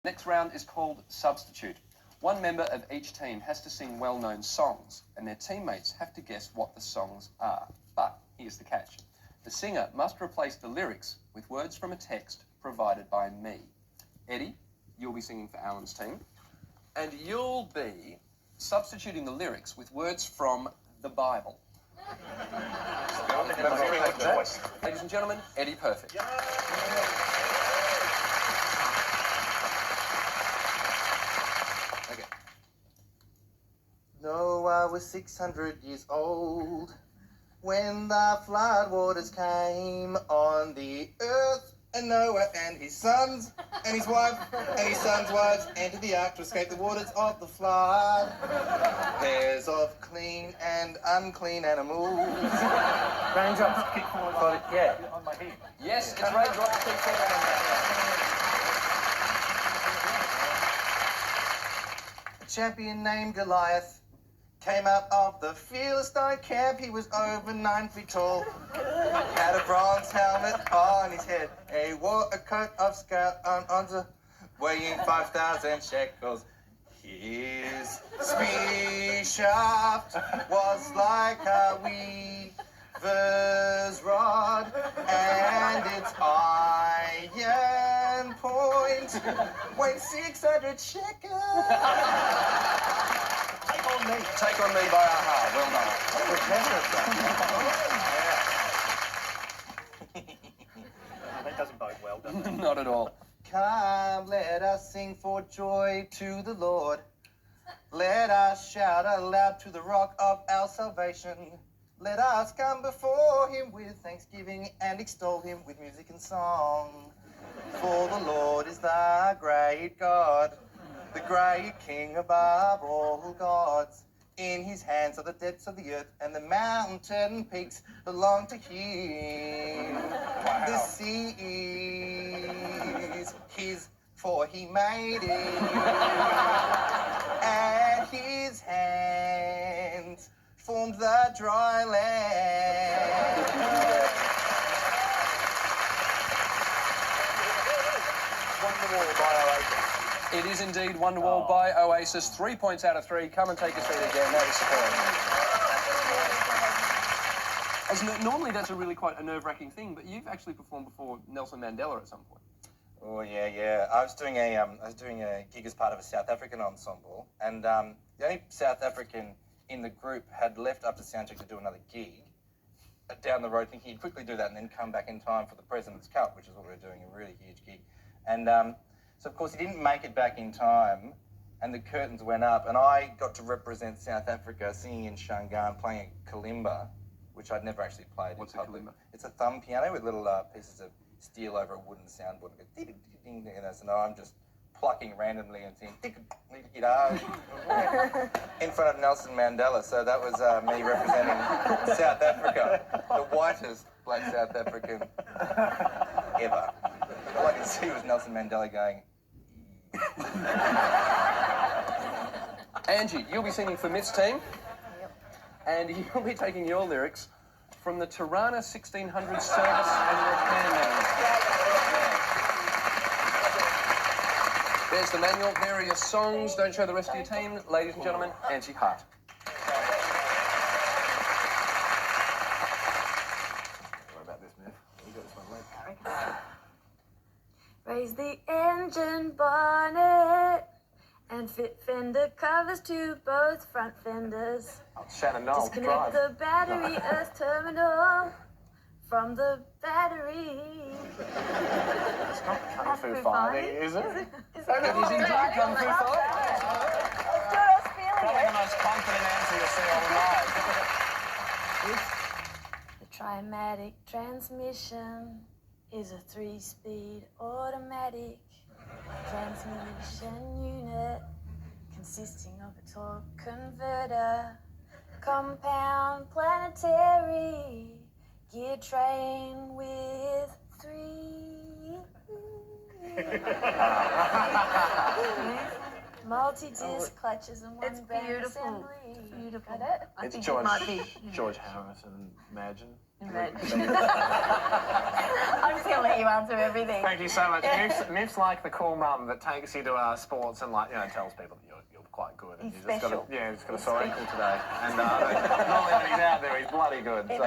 Next round is called Substitute. One member of each team has to sing well-known songs, and their teammates have to guess what the songs are. But here's the catch. The singer must replace the lyrics with words from a text provided by me. Eddie, you'll be singing for Alan's team, and you'll be substituting the lyrics with words from the Bible. Ladies and gentlemen, Eddie Perfect. Okay. Noah was 600 years old when the flood waters came on the earth, and Noah and his sons and his wife and his sons' wives entered the ark to escape the waters of the flood. Pairs of clean and unclean animals. Raindrops kick forward. Yeah. On my head. Yes, it's raindrops kick forward on that. A champion named Goliath came out of the Philistine camp. He was over 9 feet tall, had a bronze helmet on his head. He wore a coat of scout on weighing 5,000 shekels. His spear shaft was like a weaver's rod, and its iron point weighed 600 shekels. Take on me by Aha. Well done. That doesn't bode well, does it? Not at all. Come, let us sing for joy to the Lord. Let us shout aloud to the rock of our salvation. Let us come before him with thanksgiving and extol him with music and song. For the Lord is the great God, the great King above all gods. In his hands are the depths of the earth, and the mountain peaks belong to him. Wow. The sea is his, for he made it. And his hands formed the dry land. Wonderwall by Oasis. It is indeed Wonderwall by Oasis. 3 points out of 3. Come and take a seat again. That is superb. Normally that's a really quite a nerve-wracking thing, but you've actually performed before Nelson Mandela at some point. Oh yeah. I was doing a gig as part of a South African ensemble, and the only South African in the group had left up to soundcheck to do another gig down the road, thinking he'd quickly do that and then come back in time for the President's Cup, which is what we were doing, a really huge gig. And so, of course, he didn't make it back in time, and the curtains went up, and I got to represent South Africa singing in Shangaan, playing a kalimba, which I'd never actually played. What's a kalimba? It's a thumb piano with little pieces of steel over a wooden soundboard. So now I'm just plucking randomly and saying, in front of Nelson Mandela. So that was me representing South Africa, the whitest black South African ever. All I could see was Nelson Mandela going, Angie, you'll be singing for Myf's team. Yep. And you'll be taking your lyrics from the Tirana 1600 Service and Repair Manual. There's the manual. There are your songs. Don't show the rest of your team. Ladies and gentlemen, Angie Hart. What about this, Myf? You got this one late. Raise the engine bonnet and fit fender covers to both front fenders. Oh, Shannon Knoll, disconnect the battery earth terminal from the battery. It's not Kung Fu Fighting, is it? Is it It is indeed Kung Fu Fighting. That's good, I was feeling Probably it. the most confident answer you'll see all night. The Trimatic transmission is a 3-speed automatic transmission unit consisting of a torque converter, compound planetary gear train with 3 Multi-disc clutches and one It's band beautiful. assembly. Beautiful. Got it? I It's think George, it might be. George Harrison, Imagine. I'm just going to let you answer everything. Thank you so much. Myf's like the cool mum that takes you to sports and, like, you know, tells people that you're quite good. And He's you just special. Got a sore ankle today. And not only when he's out there, he's bloody good. So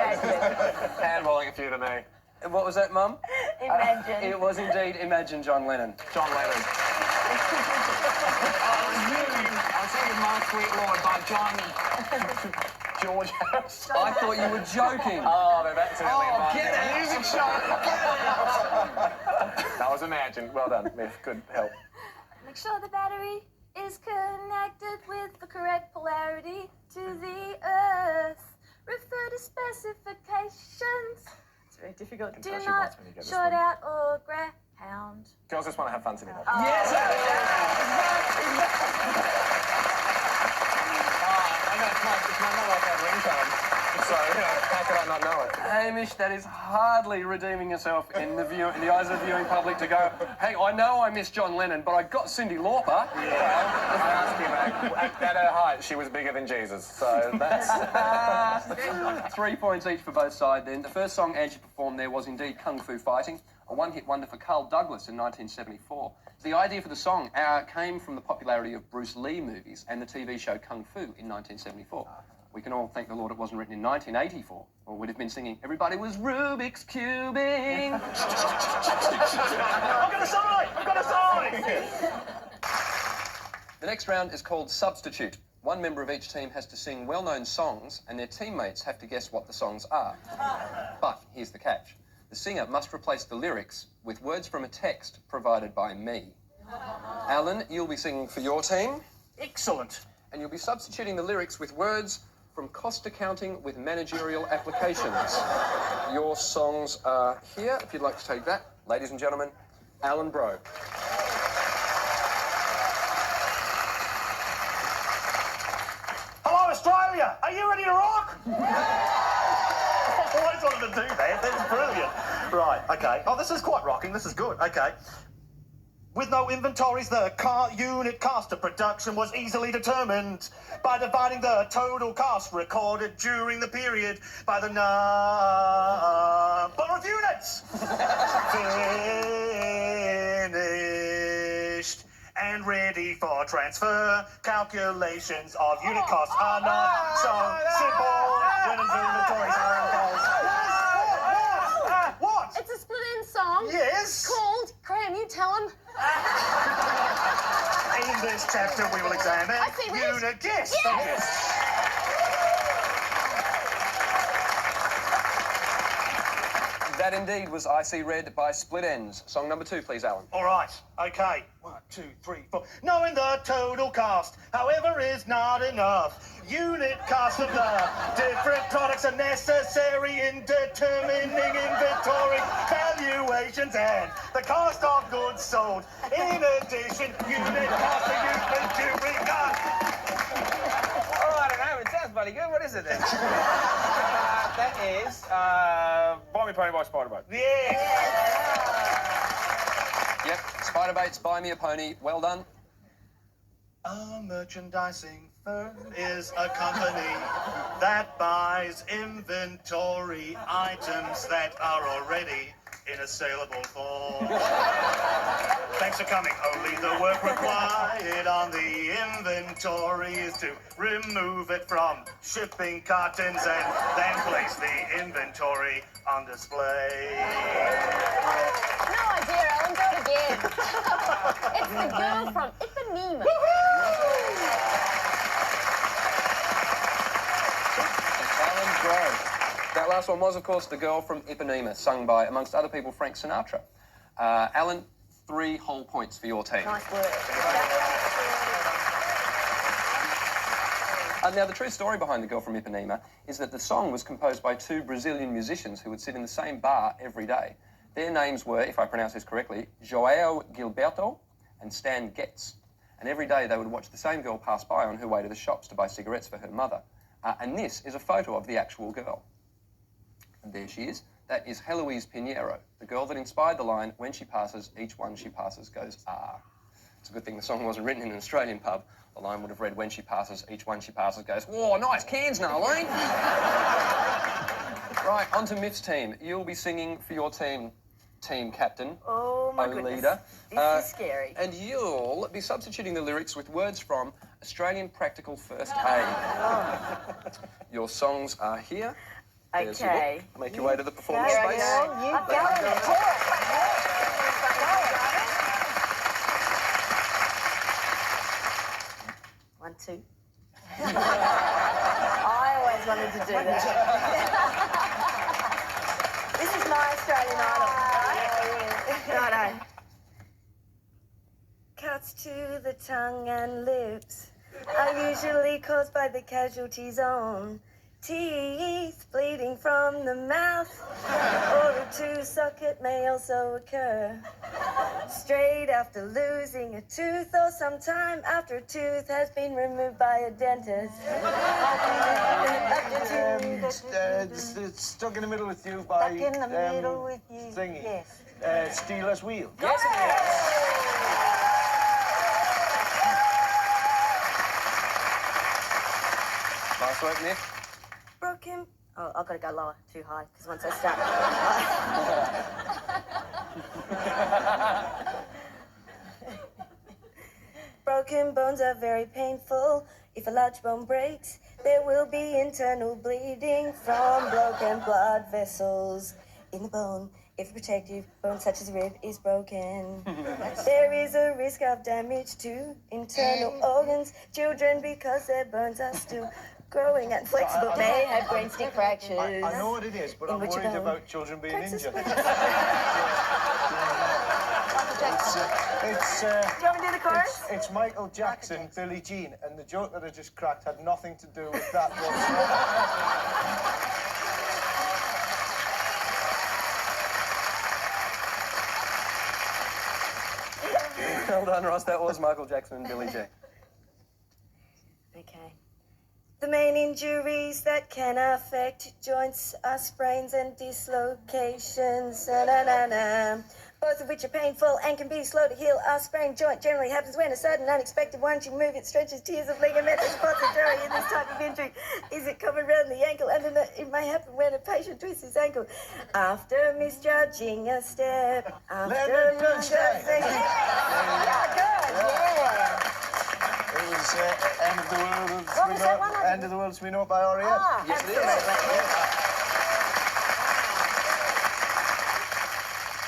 handballing a few to me. What was that, Mum? Imagine. It was indeed Imagine John Lennon. John Lennon. I was thinking Mark Sweetlord by George Harrison. I thought you were joking. Oh, they've accidentally invited get me. out. Music show. That was Imagine. Well done, Myf. Good help. Make sure the battery is connected with the correct polarity to the Earth. Refer to specifications. It's very difficult. Do She not wants me to get this short one. out or ground. Girls just want to have fun together. Yes! It's my not like that ringtone. So, you know, how could I not know it? Hamish, that is hardly redeeming yourself in the eyes of the viewing public to go, hey, I know I missed John Lennon, but I got Cyndi Lauper. Yeah, I asked you, mate. At her height, she was bigger than Jesus. So that's... 3 points each for both sides then. The first song Angie performed there was indeed Kung Fu Fighting, a one-hit wonder for Carl Douglas in 1974. The idea for the song came from the popularity of Bruce Lee movies and the TV show Kung Fu in 1974. We can all thank the Lord it wasn't written in 1984, or we'd have been singing, everybody was Rubik's Cubing. I've got a sign! I've got a sign! The next round is called Substitute. One member of each team has to sing well-known songs, and their teammates have to guess what the songs are. But here's the catch. The singer must replace the lyrics with words from a text provided by me. Alan, you'll be singing for your team. Excellent. And you'll be substituting the lyrics with words from cost accounting with managerial applications. Your songs are here, if you'd like to take that. Ladies and gentlemen, Alan Brough. Hello, Australia! Are you ready to rock? I always wanted to do that. That's brilliant. Right, okay. Oh, this is quite rocking. This is good. Okay. With no inventories, the car unit cost of production was easily determined by dividing the total cost recorded during the period by the number of units. Finished and ready for transfer. Calculations of unit costs are not so simple when inventories are involved. What? It's a split-end song. Yes. Called Kram. You tell him. In this chapter, we will examine I see red. unit guess. Yes. That indeed was I See Red by Split Ends. Song number 2, please, Alan. All right. Okay. 1, 2, 3, 4. Knowing the total cost, however, is not enough. Unit cost of the different products are necessary in determining inventory valuations and the cost of goods sold. In addition, unit cost of inventory cost. Oh, I don't know. It sounds bloody good. What is it then? That is Buy Me Pony by Spiderbait. Yes. Yep, Spiderbait's Buy Me a Pony. Well done. A merchandising firm is a company that buys inventory items that are already in a saleable form. Thanks for coming. Only the work required on the inventory is to remove it from shipping cartons and then place the inventory on display. No idea, Alan. Go it again. It's the girl from Ipanema. Alan Brough. That last one was, of course, The Girl from Ipanema, sung by, amongst other people, Frank Sinatra. Alan, 3 whole points for your team. Nice work. Now, the true story behind The Girl from Ipanema is that the song was composed by 2 Brazilian musicians who would sit in the same bar every day. Their names were, if I pronounce this correctly, João Gilberto and Stan Getz. And every day they would watch the same girl pass by on her way to the shops to buy cigarettes for her mother. And this is a photo of the actual girl. And there she is. That is Heloise Pinheiro, the girl that inspired the line, when she passes, each one she passes goes, ah. It's a good thing the song wasn't written in an Australian pub. The line would have read, when she passes, each one she passes goes, whoa, nice cans, Narlene. Right, on to Myf's team. You'll be singing for your team captain. Oh my goodness. Leader. This is scary. And you'll be substituting the lyrics with words from Australian Practical First Aid. Your songs are here. There's your Okay. book. Make your way to the performance Here I space. go. You got it. One, two. I always wanted to do that. This is my Australian Idol, right? Righto. Cuts to the tongue and lips are usually caused by the casualties on teeth, bleeding from the mouth, or a tooth socket may also occur. Straight after losing a tooth, or sometime after a tooth has been removed by a dentist. It's Stuck in the Middle with You by... Stuck in the middle with you. Thingy. Yes. Steelers Wheel. Yes, it is. Nice work, Myf. Broken. Oh, I've got to go lower, too high, because once I start. Broken bones are very painful. If a large bone breaks, there will be internal bleeding from broken blood vessels in the bone. If a protective bone such as a rib is broken, there is a risk of damage to internal organs. Children, because their bones are still growing and flexible, may have brain stick fractures. I know what it is, but I'm worried about children being injured. Do you want me to do the chorus? It's Michael Jackson, Billie Jean, and the joke that I just cracked had nothing to do with that whatsoever. Well done, Ross. That was Michael Jackson and Billie Jean. Okay. The main injuries that can affect joints are sprains and dislocations. Both of which are painful and can be slow to heal. A sprained joint generally happens when a sudden, unexpected one you move it stretches tears of ligament and spots a joy in this type of injury. Is it common around the ankle? And it may happen when a patient twists his ankle. After misjudging a step. After misjudging. Yeah, good. Yeah. It was End of the World. What was that one? End of the World as We Know It by R.E.M. Ah, Yes, it is. absolutely.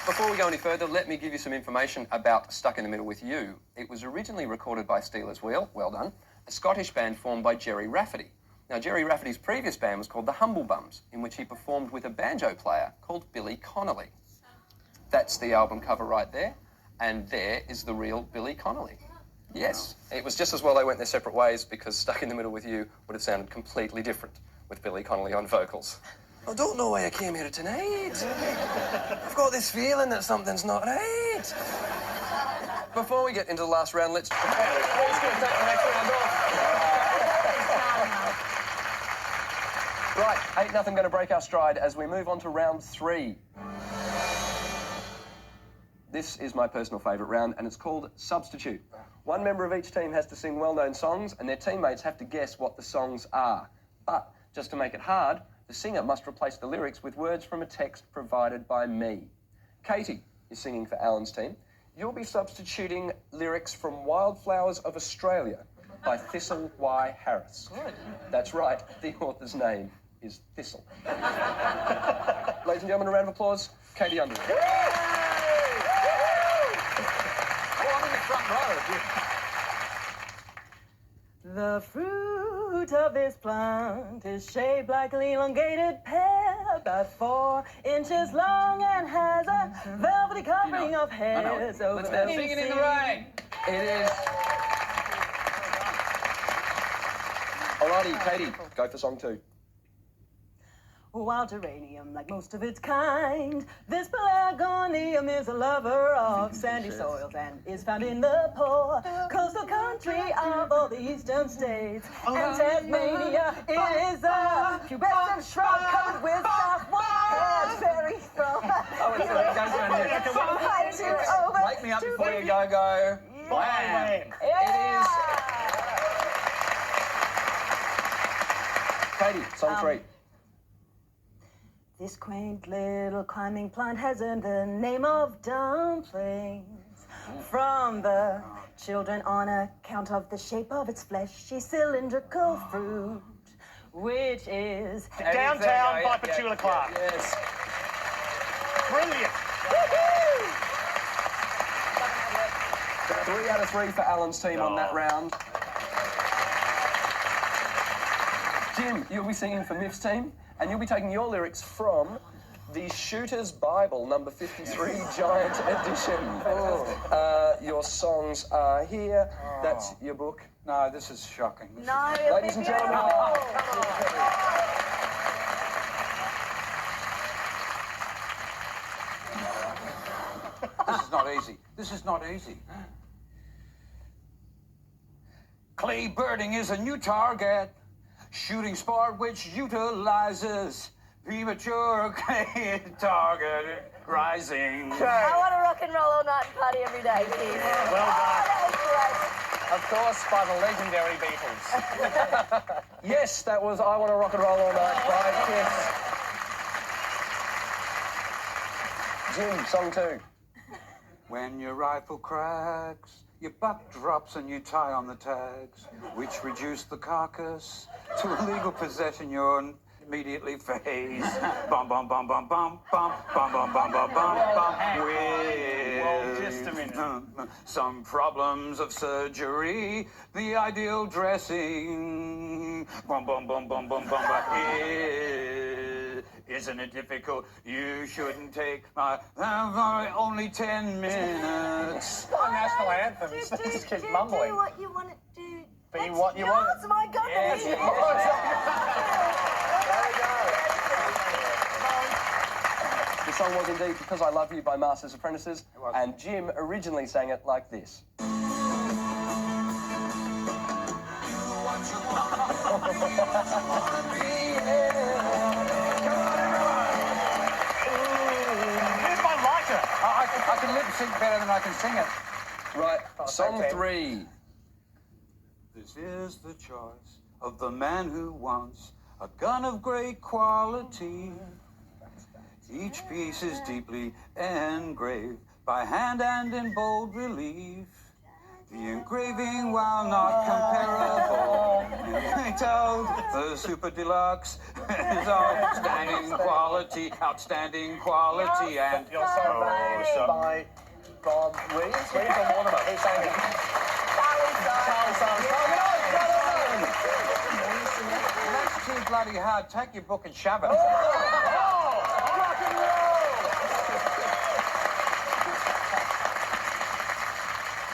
Before we go any further, let me give you some information about Stuck in the Middle with You. It was originally recorded by Steelers Wheel, well done, a Scottish band formed by Gerry Rafferty. Now, Gerry Rafferty's previous band was called the Humble Bums, in which he performed with a banjo player called Billy Connolly. That's the album cover right there, and there is the real Billy Connolly. Yes, it was just as well they went their separate ways, because Stuck in the Middle with You would have sounded completely different with Billy Connolly on vocals. I don't know why I came here tonight. I've got this feeling that something's not right. Before we get into the last round, let's... Who's going to take the next round off? Right, 8-0 going to break our stride as we move on to round 3. This is my personal favourite round, and it's called Substitute. One member of each team has to sing well-known songs, and their teammates have to guess what the songs are. But, just to make it hard, the singer must replace the lyrics with words from a text provided by me. Katie is singing for Alan's team. You'll be substituting lyrics from Wildflowers of Australia by Thistle Y. Harris. Good. That's right, the author's name is Thistle. Ladies and gentlemen, a round of applause, Katie Underwood. Oh, I'm in the front row. The fruit of this plant is shaped like an elongated pear, about 4 inches long and has a velvety covering of hairs over Let's the sing it in the rain. It is. Alrighty, Katie, go for song 2. Wild geranium, like most of its kind, this pelargonium is a lover of sandy soils and is found in the poor coastal country of all the eastern states. And Tasmania is a pubescent shrub covered with soft white berry from Oh, it's going to high to over. wake me up before you go. Blam. It is. Katie, song 3. This quaint little climbing plant has earned the name of dumplings from the children on account of the shape of its fleshy cylindrical fruit, which is Downtown by Petula Clark. Yes. Brilliant. 3 out of 3 for Alan's team on that round. Jim, you'll be singing for Myf's team, and you'll be taking your lyrics from the Shooter's Bible, number 53, Giant Edition. Your songs are here. That's your book. No, this is shocking. Ladies and gentlemen. This is not easy. This is not easy. Clay birding is a new target. Shooting sport which utilizes premature clay target rising. I want to rock and roll all night and party every day, please. Well done. That was great. Of course, by the legendary Beatles. Yes, that was I Want to Rock and Roll All Night by Kiss. Jim, song 2. When your rifle cracks, your buck drops and you tie on the tags, which reduce the carcass to illegal possession. You're immediately face. Bum bum bum bum bum bum bum bum bum bum bum bum. With just a minute. some problems of surgery, the ideal dressing. Bum bum bum bum bum bum bum. Isn't it difficult? You shouldn't take my only 10 minutes. Not a national anthem. Just keep mumbling. Do what you want to do. Be what you want. That's my God. Yes, There The song was indeed Because I Love You by Masters Apprentices, and Jim originally sang it like this. Here's my lighter. I can lip sync better than I can sing it. Right, song okay. 3. This is the choice of the man who wants a gun of great quality. Each piece is deeply engraved by hand and in bold relief. The engraving, while not comparable, picked out the super deluxe is outstanding quality, and Your song by Bob Williams. Williams or Mortimer? Who sang it? Charlie Simon. that's too bloody hard. Take your book and shove it.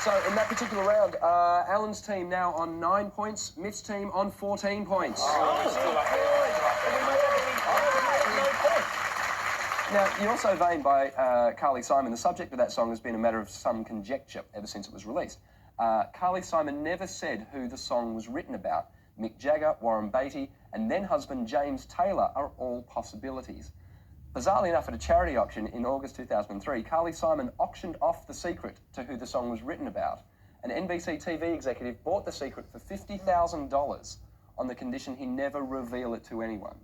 So in that particular round, Alan's team now on 9 points, Myf's team on 14 points. Now, you're also vain by Carly Simon. The subject of that song has been a matter of some conjecture ever since it was released. Carly Simon never said who the song was written about. Mick Jagger, Warren Beatty, and then husband James Taylor are all possibilities. Bizarrely enough, at a charity auction in August 2003, Carly Simon auctioned off the secret to who the song was written about. An NBC TV executive bought the secret for $50,000 on the condition he never reveal it to anyone.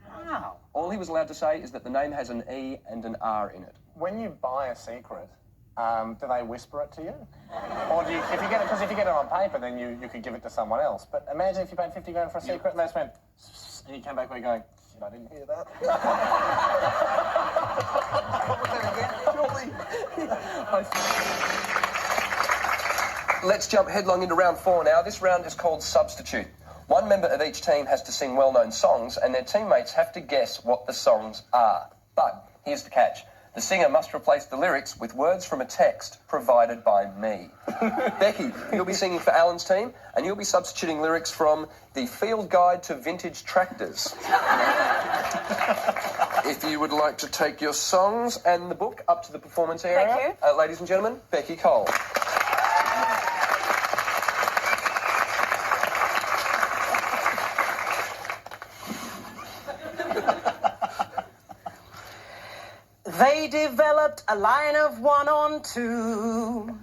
Wow. All he was allowed to say is that the name has an E and an R in it. When you buy a secret, do they whisper it to you? Or do you, if you get it, because if you get it on paper, then you could give it to someone else. But imagine if you paid 50 grand for a secret and they just went, and you came back away going, shit, I didn't hear that. Let's jump headlong into round 4 now. This round is called Substitute. One member of each team has to sing well-known songs, and their teammates have to guess what the songs are. But here's the catch. The singer must replace the lyrics with words from a text provided by me. Becky, you'll be singing for Alan's team, and you'll be substituting lyrics from The Field Guide to Vintage Tractors. If you would like to take your songs and the book up to the performance area. Thank you. Ladies and gentlemen, Becky Cole. They developed a line of 1 on 2,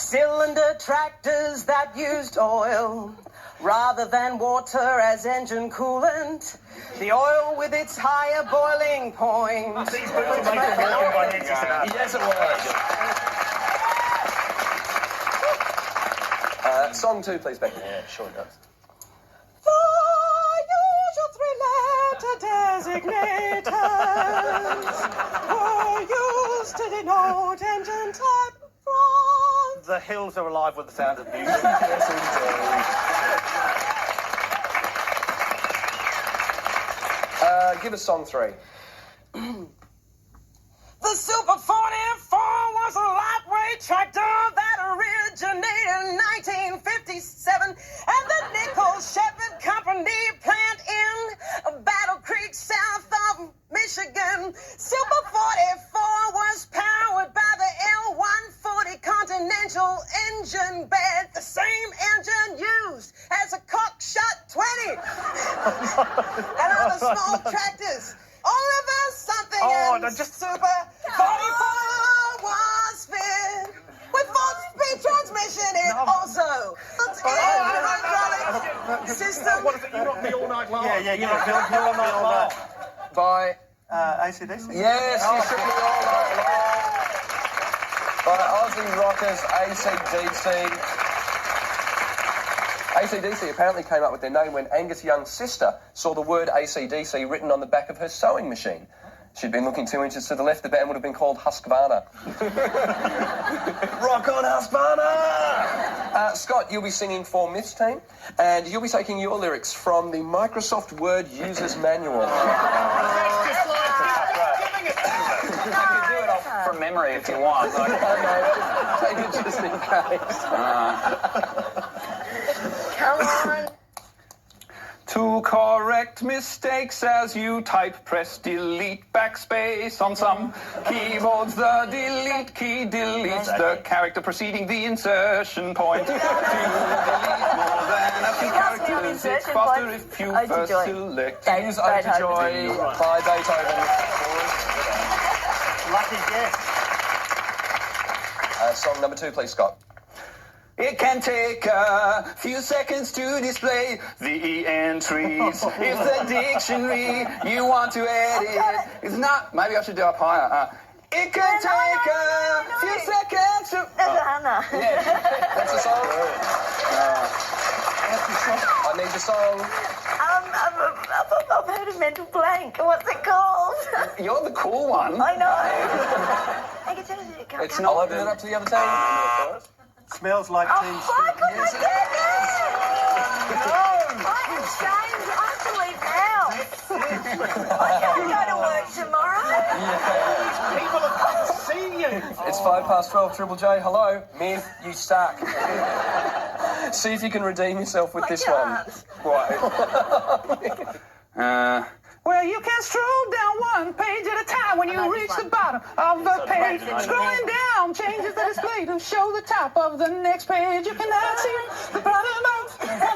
cylinder tractors that used oil rather than water as engine coolant. The oil with its higher boiling point. Yes, it was. Song 2, please, Beccy. Yeah, sure does. The usual three-letter designators were used to denote engine type from. The hills are alive with the sound of music. Yes, indeed. Give us song 3. The Super 44 was a lightweight tractor that originated in 1957, and the Nickel Shepherd Company plant in Battle Creek, south of Michigan. Super 44 was powered by the L140 Continental engine bed, the same engine used as a cockshot 20 and other small tractors. Oliver something and Super 44 was fit with 4-speed transmission. It also looked in hydraulic system. What is it? You rock me all night long. Yeah, you rock me all night long. By... AC/DC? Yes, you shook me all night long. By Aussie rockers, AC/DC. AC/DC apparently came up with their name when Angus Young's sister saw the word AC/DC written on the back of her sewing machine. She'd been looking 2 inches to the left, the band would have been called Husqvarna. Rock on, Husqvarna! Scott, you'll be singing for Myf's team, and you'll be taking your lyrics from the Microsoft Word User's Manual. From memory, if you want. Take it just in case. Come on. To correct mistakes as you type, press delete backspace. On some keyboards, the delete key deletes the character preceding the insertion point. To delete more than a few characters, it's faster if you first select. Use Ode to Joy by Beethoven. Lucky guess. Song number 2, please, Scott. It can take a few seconds to display the entries. If the dictionary you want to edit is not... Maybe I should do up higher. It can take a few seconds to... Hannah. Yeah, that's the song. I need the song. I've heard of Mental Blank. What's it called? You're the cool one. I know. It's not. I'll open it up to the other team. Smells like Teen Oh, Spirit. my goodness! I am ashamed. I have to leave now. I can't go to work tomorrow. People have seen you. It's 12:05, Triple J. Hello. Myf, you suck. See if you can redeem yourself with this one. Right. Well, you can stroll down one page at a time. When you reach the bottom of the page, scrolling down changes the display to show the top of the next page. You cannot see the bottom of one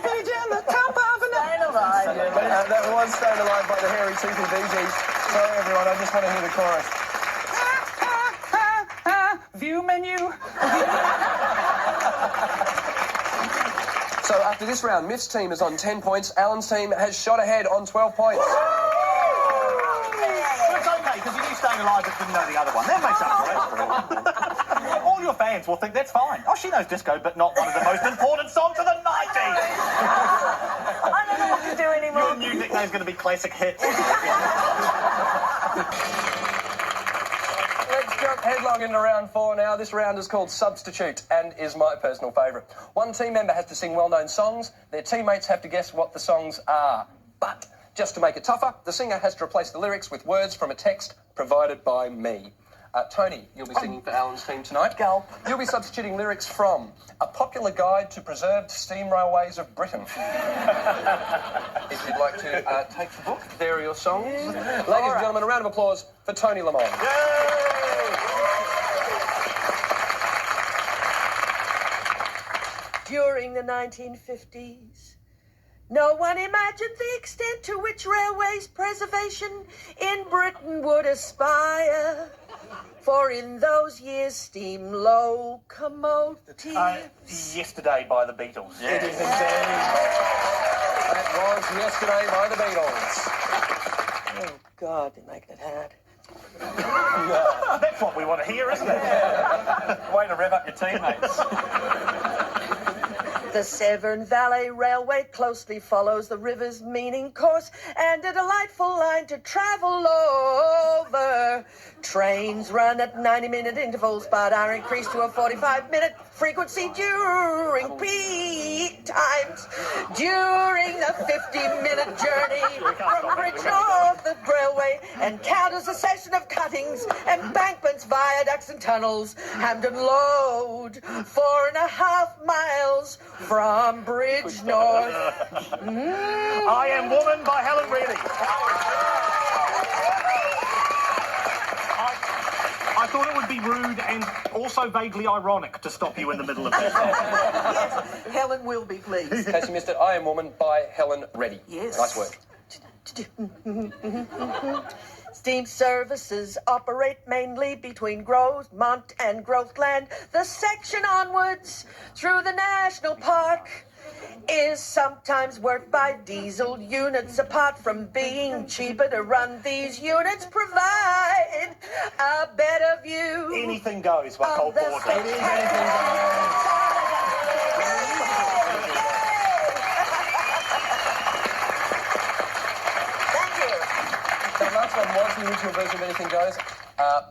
page and the top of another. Staying alive. That was Staying Alive by the Hairy Toothy Bee Gees. Sorry, everyone, I just want to hear the chorus. View menu. So after this round, Myf's team is on 10 points. Alan's team has shot ahead on 12 points. Well, it's okay, because you knew Staying Alive but didn't know the other one. That makes up for it. All your fans will think that's fine. Oh, she knows disco, but not one of the most important songs of the 90s. I don't know what to do anymore. Your new nickname's going to be Classic Hits. Let's jump headlong into round 4 now. This round is called Substitute and is my personal favourite. One team member has to sing well-known songs. Their teammates have to guess what the songs are. But just to make it tougher, the singer has to replace the lyrics with words from a text provided by me. Toni, you'll be singing for Alan's team tonight. Gulp. You'll be substituting lyrics from A Popular Guide to Preserved Steam Railways of Britain. If you'd like to take the book, there are your songs. Ladies and gentlemen, a round of applause for Toni Lamonde. During the 1950s, No one imagined the extent to which railways preservation in Britain would aspire. For in those years, steam locomotives... Yesterday by the Beatles. It is indeed. That was Yesterday by the Beatles. Oh, God, they're making it hard. That's what we want to hear, isn't it? Way to rev up your teammates. The Severn Valley Railway closely follows the river's meaning course and a delightful line to travel over. Trains run at 90-minute intervals but are increased to a 45-minute frequency during peak times. During the 50-minute journey from Bridgnorth, the railway encounters a session of cuttings, embankments, viaducts and tunnels. Hampden Load, 4.5 miles from Bridgnorth. I Am Woman by Helen Reilly. I thought it would be rude and also vaguely ironic to stop you in the middle of this. Yes, Helen will be pleased. In case you missed it, I Am Woman by Helen Reddy. Yes. Nice work. Steam services operate mainly between Grosmont and Growthland. The section onwards through the National Park is sometimes worked by diesel units. Apart from being cheaper to run, these units provide a better view. Anything goes with cold the water. It is anything goes. The last one was the original version of Anything Goes.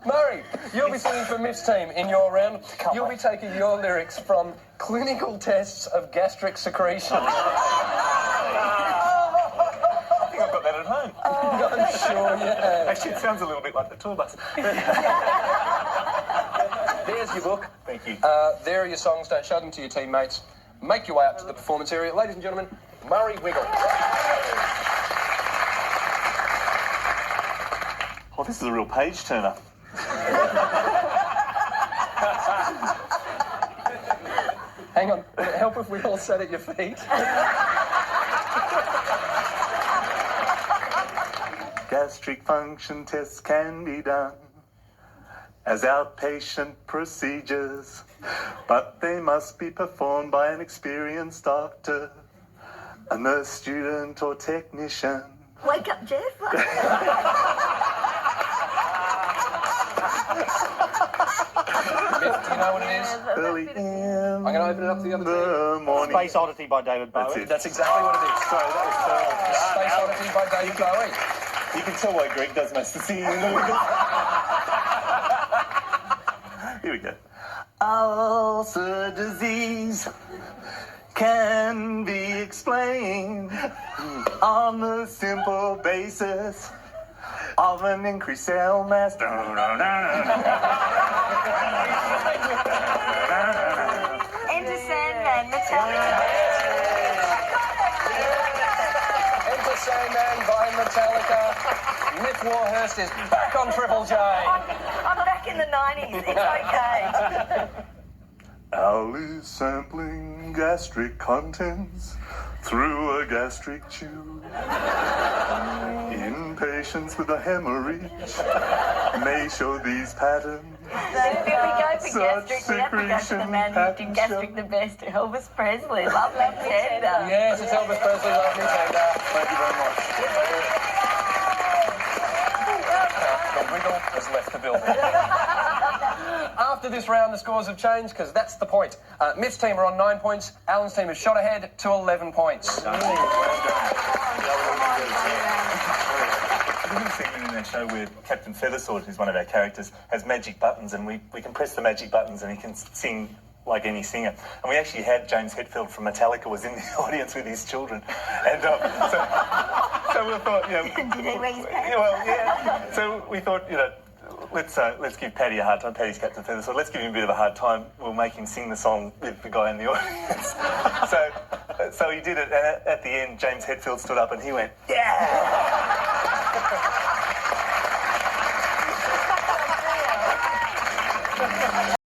Murray, you'll be singing for Myf's team in your round. You'll be taking your lyrics from Clinical Tests of Gastric Secretion. I think I've got that at home. I'm sure you have. Actually, it sounds a little bit like the tour bus. There's your book. Thank you. There are your songs. Don't show them to your teammates. Make your way up to the performance area. Ladies and gentlemen, Murray Wiggle. Oh, this is a real page turner. Hang on. Would it help if we all sat at your feet? Gastric function tests can be done as outpatient procedures, but they must be performed by an experienced doctor, a nurse student or technician. Wake up, Jeff. Myf, do you know what it is? Early in I'm going to open it up to the other the morning. Space Oddity by David Bowie. That's exactly what it is. Sorry, that was Space Oddity by David Bowie. You can tell why Greg does most of the singing. Here we go. Ulcer disease can be explained on the simple basis of an increased cell mass. Enter Sandman, Metallica. Enter Sandman by Metallica. Myf Warhurst is back on Triple J. I'm back in the 90s. It's okay. Al is sampling gastric contents through a gastric tube. In patients with a hemorrhage may show these patterns. So if we go for Such gastric, we have to go to the man who did secretion gastric the best, Elvis Presley. Love me tender. Yes, it's Elvis Presley, Love Me Tender. Thank you very much. The wiggle has left the building. After this round, the scores have changed, because that's the point. Myf's team are on 9 points. Alan's team has shot ahead to 11 points. I've been singing in that show where Captain Feathersword, who's one of our characters, has magic buttons, and we can press the magic buttons and he can sing like any singer. And we actually had James Hetfield from Metallica was in the audience with his children. And so we thought, you know... Did he wear his pants? Well, yeah. So we thought, you know, let's give Paddy a hard time. Paddy's Captain Feathersword. Let's give him a bit of a hard time. We'll make him sing the song with the guy in the audience. So he did it, and at the end, James Hetfield stood up and he went, yeah!